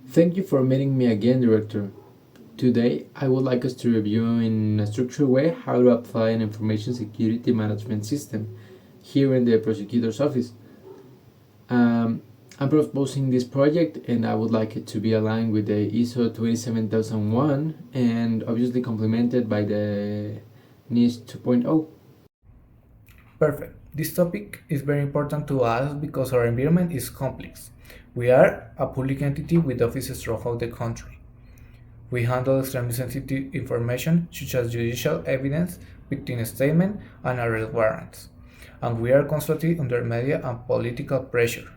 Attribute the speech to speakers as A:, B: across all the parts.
A: Thank you for meeting me again, Director. Today, I would like us to review in a structured way how to apply an information security management system here in the prosecutor's office. Um, I'm proposing this project and I would like it to be aligned with the ISO 27001 and obviously complemented by the NIST 2.0.
B: Perfect. This topic is very important to us because our environment is complex. We are a public entity with offices throughout the country. We handle extremely sensitive information such as judicial evidence, victim statement, and arrest warrants. And we are constantly under media and political pressure.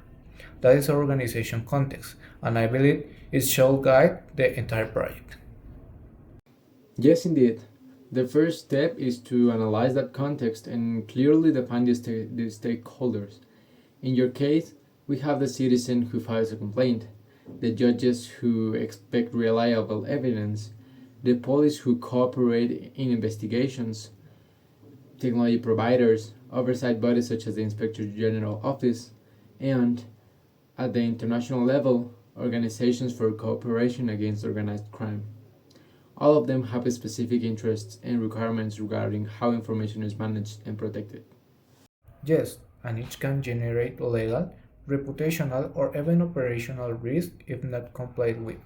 B: That is our organization context, and I believe it shall guide the entire project.
A: Yes, indeed. The first step is to analyze that context and clearly define the stakeholders. In your case, we have the citizen who files a complaint, the judges who expect reliable evidence, the police who cooperate in investigations, technology providers, oversight bodies such as the Inspector General Office, and, at the international level, organizations for cooperation against organized crime. All of them have specific interests and requirements regarding how information is managed and protected.
B: Yes, and each can generate legal, reputational, or even operational risk if not complied with.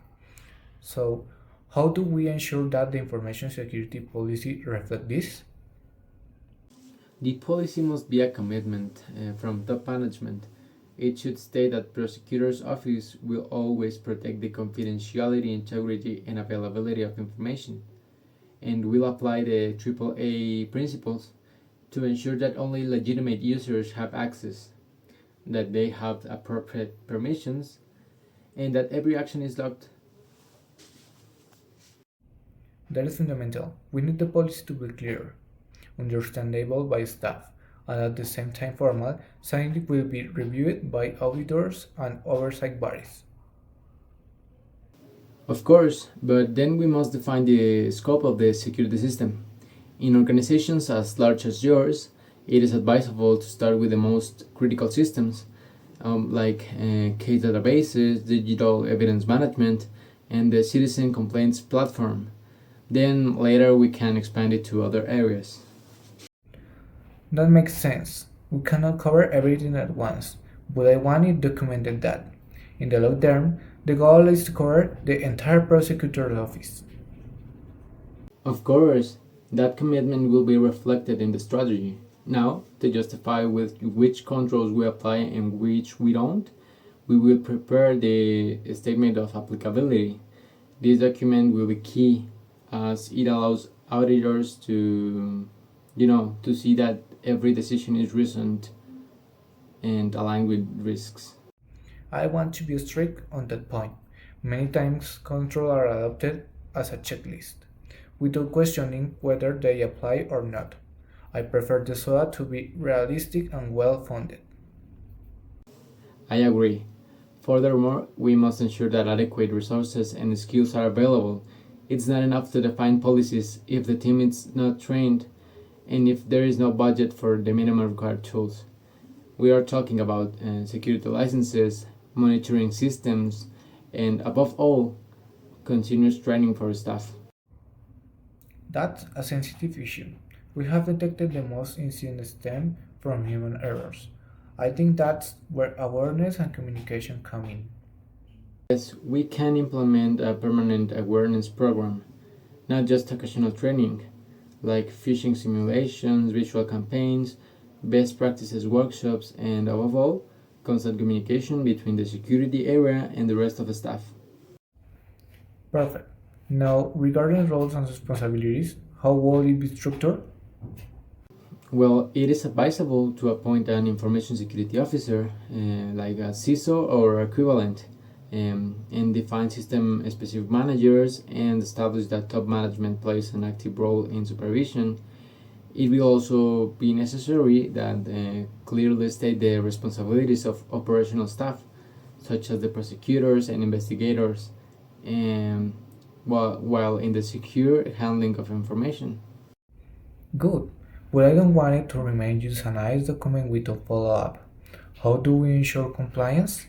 B: So, how do we ensure that the information security policy reflects this?
A: The policy must be a commitment from top management. It should state that prosecutor's office will always protect the confidentiality, integrity, and availability of information, and will apply the AAA principles to ensure that only legitimate users have access, that they have appropriate permissions, and that every action is logged.
B: That is fundamental. We need the policy to be clear, understandable by staff, and at the same time formal, saying it will be reviewed by auditors and oversight bodies.
A: Of course, but then we must define the scope of the security system. In organizations as large as yours, it is advisable to start with the most critical systems, like case databases, digital evidence management, and the citizen complaints platform. Then later we can expand it to other areas.
B: That makes sense. We cannot cover everything at once, but I want it documented that, in the long term, the goal is to cover the entire prosecutor's office.
A: Of course, that commitment will be reflected in the strategy. Now, to justify with which controls we apply and which we don't, we will prepare the statement of applicability. This document will be key as it allows auditors to see that every decision is reasoned and aligned with risks.
B: I want to be strict on that point. Many times, controls are adopted as a checklist, without questioning whether they apply or not. I prefer the SOA to be realistic and well funded.
A: I agree. Furthermore, we must ensure that adequate resources and skills are available. It's not enough to define policies if the team is not trained and if there is no budget for the minimum required tools. We are talking about security licenses, monitoring systems, and above all, continuous training for staff.
B: That's a sensitive issue. We have detected the most incidents stem from human errors. I think that's where awareness and communication come in.
A: Yes, we can implement a permanent awareness program, not just occasional training, like phishing simulations, visual campaigns, best practices workshops, and above all, constant communication between the security area and the rest of the staff.
B: Perfect. Now, regarding roles and responsibilities, how will it be structured?
A: Well, it is advisable to appoint an information security officer, like a CISO or equivalent, and define system specific managers and establish that top management plays an active role in supervision. It will also be necessary that clearly state the responsibilities of operational staff, such as the prosecutors and investigators, and while in the secure handling of information.
B: Good. But I don't want it to remain just a nice document without follow up. How do we ensure compliance?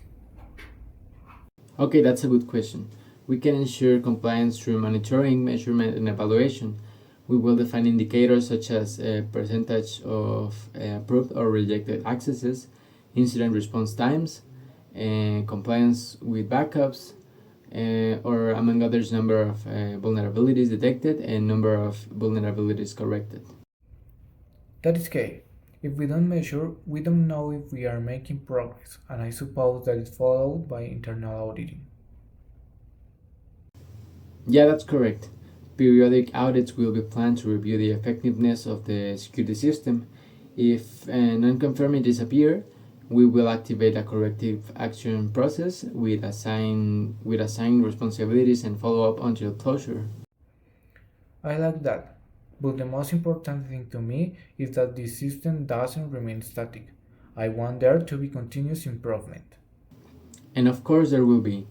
A: Okay, that's a good question. We can ensure compliance through monitoring, measurement, and evaluation. We will define indicators such as a percentage of approved or rejected accesses, incident response times, and compliance with backups, or among others, number of vulnerabilities detected and number of vulnerabilities corrected.
B: That is key. If we don't measure, we don't know if we are making progress, and I suppose that is followed by internal auditing.
A: Yeah, that's correct. Periodic audits will be planned to review the effectiveness of the security system. If non-conformities appear, we will activate a corrective action process with assigned responsibilities and follow up until closure.
B: I like that. But the most important thing to me is that the system doesn't remain static. I want there to be continuous improvement.
A: And of course, there will be.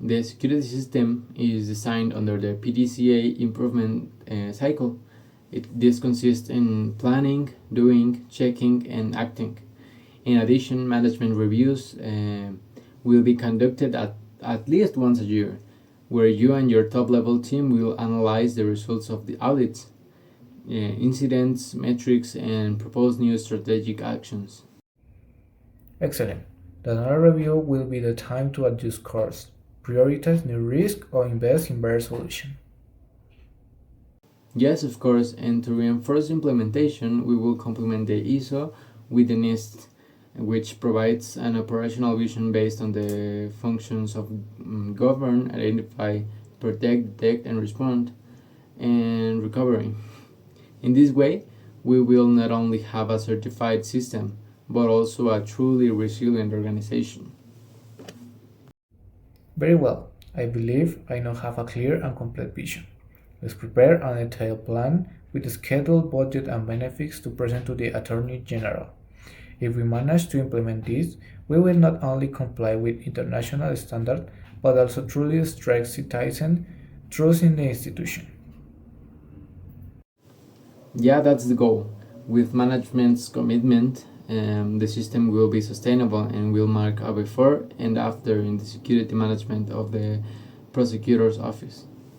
A: The security system is designed under the PDCA improvement cycle. This consists in planning, doing, checking, and acting. In addition, management reviews will be conducted at least once a year, where you and your top level team will analyze the results of the audits, incidents, metrics, and propose new strategic actions.
B: Excellent. The another review will be the time to adjust course, prioritize new risk, or invest in better solution.
A: Yes, of course, and to reinforce implementation, we will complement the ISO with the NIST, which provides an operational vision based on the functions of govern, identify, protect, detect, and respond, and recovery. In this way, we will not only have a certified system, but also a truly resilient organization.
B: Very well. I believe I now have a clear and complete vision. Let's prepare a detailed plan with a schedule, budget, and benefits to present to the Attorney General. If we manage to implement this, we will not only comply with international standards, but also truly strike citizen trust in the institution.
A: Yeah, that's the goal. With management's commitment, the system will be sustainable and will mark a before and after in the security management of the prosecutor's office.